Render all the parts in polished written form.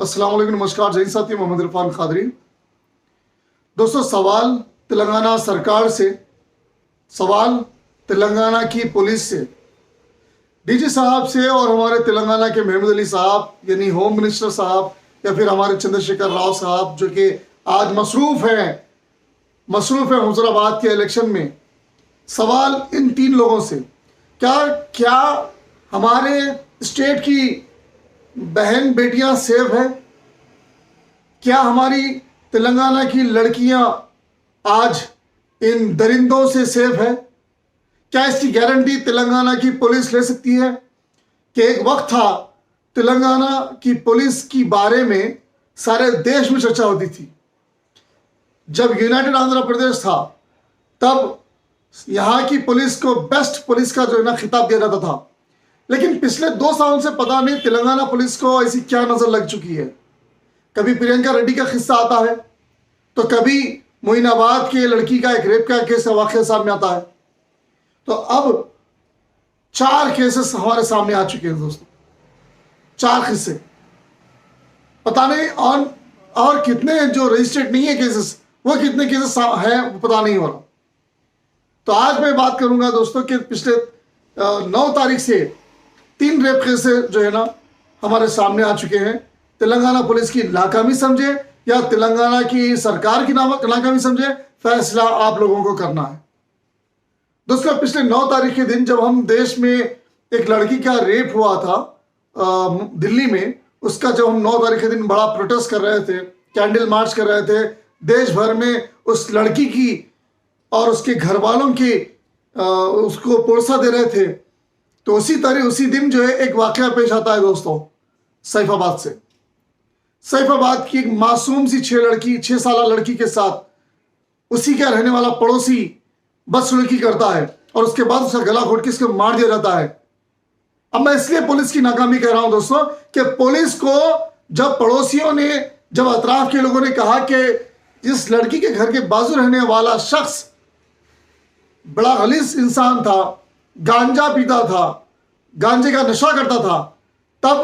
अस्सलाम वालेकुम, नमस्कार, जय साथी, मोहम्मद इरफान खादरी। दोस्तों, सवाल तेलंगाना सरकार से, सवाल तेलंगाना की पुलिस से, डीजी साहब से और हमारे तेलंगाना के महमूद अली साहब यानी होम मिनिस्टर साहब या फिर हमारे चंद्रशेखर राव साहब जो कि आज मसरूफ़ है हुजूराबाद के इलेक्शन में। सवाल इन तीन लोगों से, क्या हमारे स्टेट की बहन बेटियां सेफ है? क्या हमारी तेलंगाना की लड़कियां आज इन दरिंदों से सेफ है? क्या इसकी गारंटी तेलंगाना की पुलिस ले सकती है? कि एक वक्त था तेलंगाना की पुलिस की बारे में सारे देश में चर्चा होती थी। जब यूनाइटेड आंध्र प्रदेश था तब यहाँ की पुलिस को बेस्ट पुलिस का जो है ना खिताब दिया जाता था। लेकिन पिछले 2 सालों से पता नहीं तेलंगाना पुलिस को ऐसी क्या नजर लग चुकी है। कभी प्रियंका रेड्डी का किस्सा आता है तो कभी मोइनाबाद के लड़की का एक रेप का केस वाकया सामने आता है। तो अब 4 केसेस हमारे सामने आ चुके हैं दोस्तों, 4 किस्से। पता नहीं और कितने जो रजिस्टर्ड नहीं है केसेस, वो कितने केसेस है वो पता नहीं हो रहा। तो आज मैं बात करूंगा दोस्तों कि पिछले 9 तारीख से 3 रेप केस जो है ना हमारे सामने आ चुके हैं। तेलंगाना पुलिस की नाकामी समझे या तेलंगाना की सरकार की नाकामी समझे, फैसला आप लोगों को करना है। दोस्तों, पिछले 9 तारीख के दिन जब हम देश में एक लड़की का रेप हुआ था दिल्ली में, उसका जब हम 9 तारीख के दिन बड़ा प्रोटेस्ट कर रहे थे, कैंडल मार्च कर रहे थे, देश भर में उस लड़की की और उसके घर वालों की उसको पुरसा दे रहे थे, तो उसी दिन जो है एक वाकया पेश आता है दोस्तों, सैफाबाद से। सैफाबाद की एक मासूम सी 6 साल लड़की के साथ उसी का रहने वाला पड़ोसी बदसलूकी करता है और उसके बाद उसका गला घोट के उसको मार दिया जाता है। अब मैं इसलिए पुलिस की नाकामी कह रहा हूं दोस्तों कि पुलिस को जब पड़ोसियों ने, जब अतराफ के लोगों ने कहा कि जिस लड़की के घर के बाजू रहने वाला शख्स बड़ा गलीज इंसान था, गांजा पीता था, गांजे का नशा करता था, तब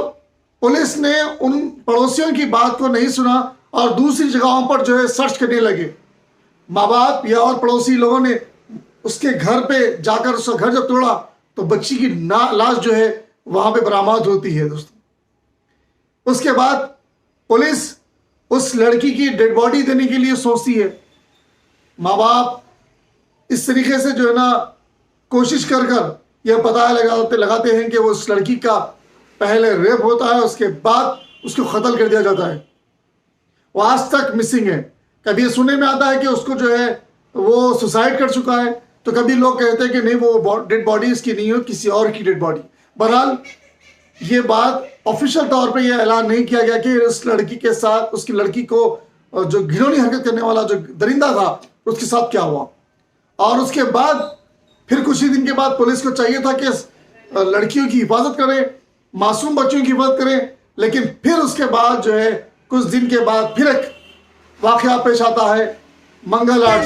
पुलिस ने उन पड़ोसियों की बात को नहीं सुना और दूसरी जगहों पर जो है सर्च करने लगे। माँ बाप या और पड़ोसी लोगों ने उसके घर पे जाकर उसका घर जब तोड़ा तो बच्ची की लाश जो है वहां पे बरामद होती है दोस्तों। उसके बाद पुलिस उस लड़की की डेड बॉडी देने के लिए सोचती है। माँ बाप इस तरीके से जो है ना कोशिश कर यह पता लगाते हैं कि वो उस लड़की का पहले रेप होता है, उसके बाद उसको कत्ल कर दिया जाता है। वो आज तक मिसिंग है। कभी ये सुनने में आता है कि उसको जो है वो सुसाइड कर चुका है, तो कभी लोग कहते हैं कि नहीं वो डेड बॉडी इसकी नहीं हो, किसी और की डेड बॉडी। बहरहाल ये बात ऑफिशियल तौर पे ये ऐलान नहीं किया गया कि उस लड़की के साथ, उसकी लड़की को जो घिनौनी हरकत करने वाला जो दरिंदा था उसके साथ क्या हुआ। और उसके बाद फिर कुछ ही दिन के बाद पुलिस को चाहिए था कि लड़कियों की हिफाजत करें, मासूम बच्चों की हिफाजत करें, लेकिन फिर उसके बाद जो है कुछ दिन के बाद फिर एक वाकया पेश आता है मंगलहाट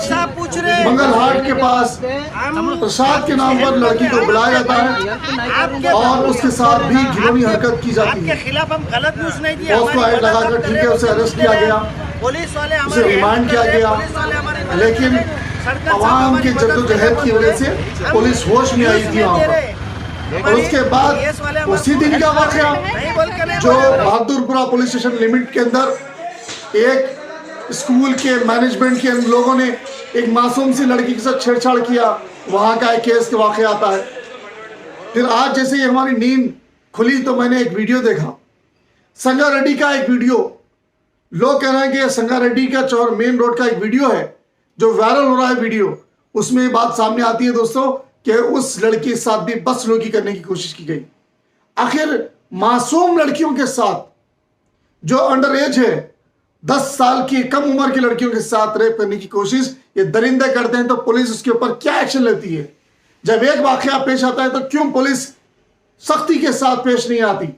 के पास। प्रसाद के नाम पर लड़की को बुलाया जाता है और उसके साथ भी घिनौनी हरकत की जाती है। उसको ऐड लगाकर ठीक है उसे अरेस्ट किया गया, उसे रिमांड किया गया, लेकिन अवाम के जद्दोजहद की वजह से पुलिस होश में आई थी वहां पर। और उसके बाद उसी दिन का वाकया जो बहादुरपुरा पुलिस स्टेशन लिमिट के अंदर एक स्कूल के मैनेजमेंट के लोगों ने एक मासूम सी लड़की के साथ छेड़छाड़ किया, वहां का एक केस का वाकया आता है। फिर आज जैसे ही हमारी नींद खुली तो मैंने एक वीडियो देखा, संगा रेड्डी का एक वीडियो। लोग कह रहे हैं कि संगा रेड्डी का चौर मेन रोड का एक वीडियो है जो वायरल हो रहा है वीडियो। उसमें ये बात सामने आती है दोस्तों कि उस लड़की के साथ भी बदसलूकी करने की कोशिश की गई। आखिर मासूम लड़कियों के साथ जो अंडर एज है, 10 साल की कम उम्र की लड़कियों के साथ रेप करने की कोशिश ये दरिंदे करते हैं, तो पुलिस उसके ऊपर क्या एक्शन लेती है? जब एक वाकया पेश आता है तो क्यों पुलिस सख्ती के साथ पेश नहीं आती?